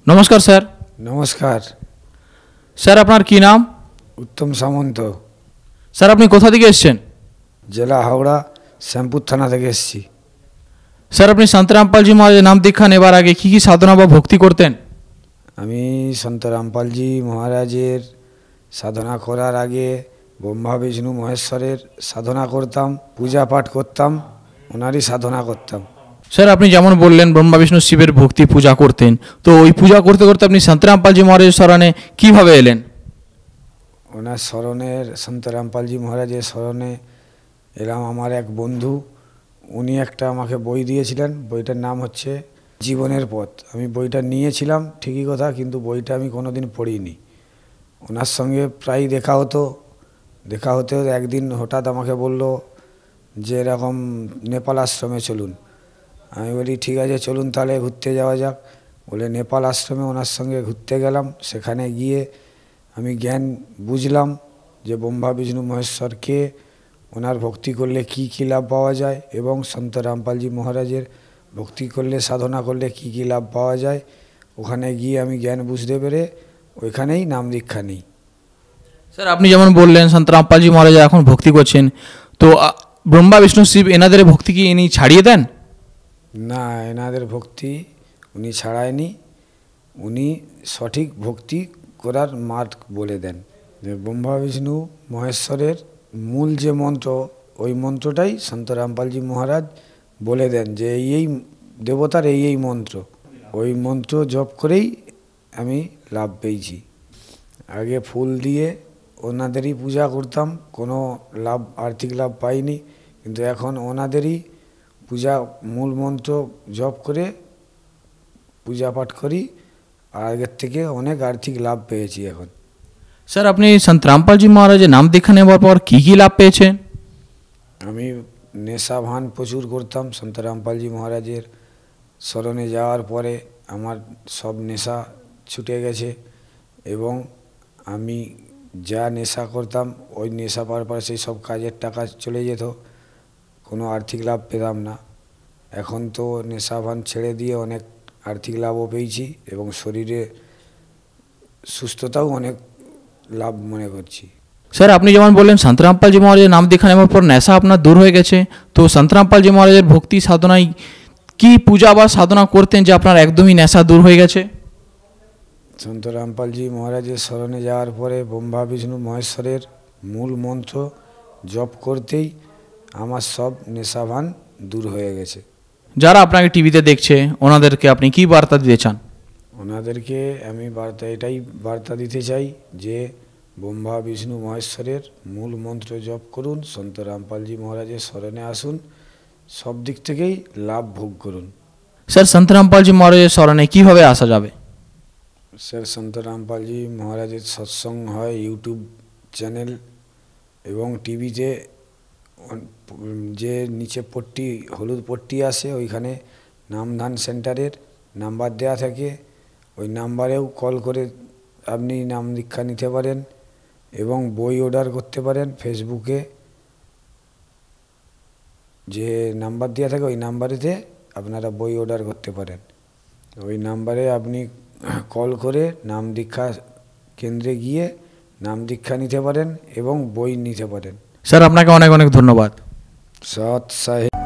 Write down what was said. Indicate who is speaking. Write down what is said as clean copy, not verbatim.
Speaker 1: नमस्कार सर।
Speaker 2: नमस्कार
Speaker 1: सर আপনার কি নাম?
Speaker 2: उत्तम सामंत।
Speaker 1: স্যার আপনি কোথা থেকে এসেছেন?
Speaker 2: জেলা হাওড়া, শ্যামপুর থানা থেকে এসেছি।
Speaker 1: স্যার আপনি সন্ত রামপালজি মহারাজের নাম দীক্ষা নেবার আগে কি কি সাধনা বা ভক্তি করতেন?
Speaker 2: আমি সন্ত রামপালজি মহারাজের সাধনা করার আগে ব্রহ্মা বিষ্ণু মহেশ্বরের সাধনা করতাম, পূজা পাঠ করতাম, ওনারই সাধনা করতাম।
Speaker 1: স্যার আপনি যেমন বললেন ব্রহ্মা বিষ্ণু শিবের ভক্তি পূজা করতেন, তো ওই পূজা করতে করতে আপনি সন্ত রামপালজি মহারাজের শরণে কিভাবে এলেন?
Speaker 2: ওনার স্মরণের সন্ত রামপালজি মহারাজের স্মরণে এলাম। আমার এক বন্ধু, উনি একটা আমাকে বই দিয়েছিলেন, বইটার নাম হচ্ছে জীবনের পথ। আমি বইটা নিয়েছিলাম ঠিকই কথা, কিন্তু বইটা আমি কোনোদিন পড়িনি। ওনার সঙ্গে প্রায় দেখা হতো, দেখা হতে হতে একদিন হঠাৎ আমাকে বলল যে এরকম নেপাল আশ্রমে চলুন। আমি বলি ঠিক আছে চলুন তাহলে ঘুরতে যাওয়া যাক। বলে নেপাল আশ্রমে ওনার সঙ্গে ঘুরতে গেলাম। সেখানে গিয়ে আমি জ্ঞান বুঝলাম যে ব্রহ্মা বিষ্ণু মহেশ্বরকে ওনার ভক্তি করলে কি কী লাভ পাওয়া যায়, এবং সন্ত রামপালজি মহারাজের ভক্তি করলে সাধনা করলে কি কী লাভ পাওয়া যায়। ওখানে গিয়ে আমি জ্ঞান বুঝতে পেরে ওইখানেই নাম দীক্ষা নিই।
Speaker 1: স্যার আপনি যেমন বললেন সন্ত রামপালজি মহারাজের এখন ভক্তি করছেন, তো ব্রহ্মা বিষ্ণু শিব এনাদের ভক্তি কি ইনি ছাড়িয়ে দেন?
Speaker 2: না, এনাদের ভক্তি উনি ছাড়ায়নি, উনি সঠিক ভক্তি করার মার্গ বলে দেন। যে ব্রহ্মা বিষ্ণু মহেশ্বরের মূল যে মন্ত্র, ওই মন্ত্রটাই সন্ত রামপালজি মহারাজ বলে দেন যে এই দেবতার এই মন্ত্র। ওই মন্ত্র জপ করেই আমি লাভ পেয়েছি। আগে ফুল দিয়ে ওনাদেরই পূজা করতাম, কোনো লাভ আর্থিক লাভ পাইনি, কিন্তু এখন ওনাদেরই পূজা মূল মন্ত্র জপ করে পূজা পাঠ করি, আর আগের থেকে অনেক আর্থিক লাভ পেয়েছি এখন।
Speaker 1: স্যার আপনি সন্ত রামপালজি মহারাজের নাম দীক্ষা নেবার পর কি কি লাভ পেয়েছেন?
Speaker 2: আমি নেশা ভান প্রচুর করতাম। সন্ত রামপালজি মহারাজের স্মরণে যাওয়ার পরে আমার সব নেশা ছুটে গেছে, এবং আমি যা নেশা করতাম ওই নেশা পাওয়ার পরে সেই সব কাজের টাকা চলে যেত, কোনো আর্থিক লাভ পেতাম না। এখন তো নেশা ভান ছেড়ে দিয়ে অনেক আর্থিক লাভও পেয়েছি, এবং শরীরে সুস্থতাও অনেক লাভ মনে করছি।
Speaker 1: স্যার আপনি যেমন বললেন সন্ত রামপালজি মহারাজের নাম দীক্ষা নেওয়ার পর নেশা আপনার দূর হয়ে গেছে, তো সন্ত রামপালজি মহারাজের ভক্তি সাধনায় কি পূজা বা সাধনা করতেন যে আপনার একদমই নেশা দূর হয়ে গেছে?
Speaker 2: সন্ত রামপালজি মহারাজের স্মরণে যাওয়ার পরে ব্রহ্মা বিষ্ণু মহেশ্বরের মূল মন্ত্র জপ করতেই আমার সব নেশাভান দূর হয়ে গেছে।
Speaker 1: যারা আপনাকে টিভিতে দেখছে ওনাদেরকে আপনি কি বার্তা দিতে চান?
Speaker 2: ওনাদেরকে আমি এটাই বার্তা দিতে চাই যে ব্রহ্মা বিষ্ণু মহেশ্বরের মূল মন্ত্র জপ করুন, সন্ত রামপালজি মহারাজের স্মরণে আসুন, সব দিক থেকেই লাভ ভোগ করুন।
Speaker 1: স্যার সন্ত রামপালজি মহারাজের স্মরণে কিভাবে আসা যাবে?
Speaker 2: স্যার সন্ত রামপালজি মহারাজের সৎসঙ্গ হয় ইউটিউব চ্যানেল এবং টিভিতে, যে নিচে পট্টি হলুদ পট্টি আসে ওইখানে নামধান সেন্টারের নাম্বার দেওয়া থাকে, ওই নাম্বারেও কল করে আপনি নাম দীক্ষা নিতে পারেন, এবং বই অর্ডার করতে পারেন। ফেসবুকে যে নাম্বার দেওয়া থাকে ওই নাম্বারেতে আপনারা বই অর্ডার করতে পারেন। ওই নাম্বারে আপনি কল করে নাম দীক্ষা কেন্দ্রে গিয়ে নাম দীক্ষা নিতে পারেন এবং বই নিতে পারেন।
Speaker 1: স্যার আপনাকে অনেক অনেক ধন্যবাদ।
Speaker 2: সৎ সাহেব।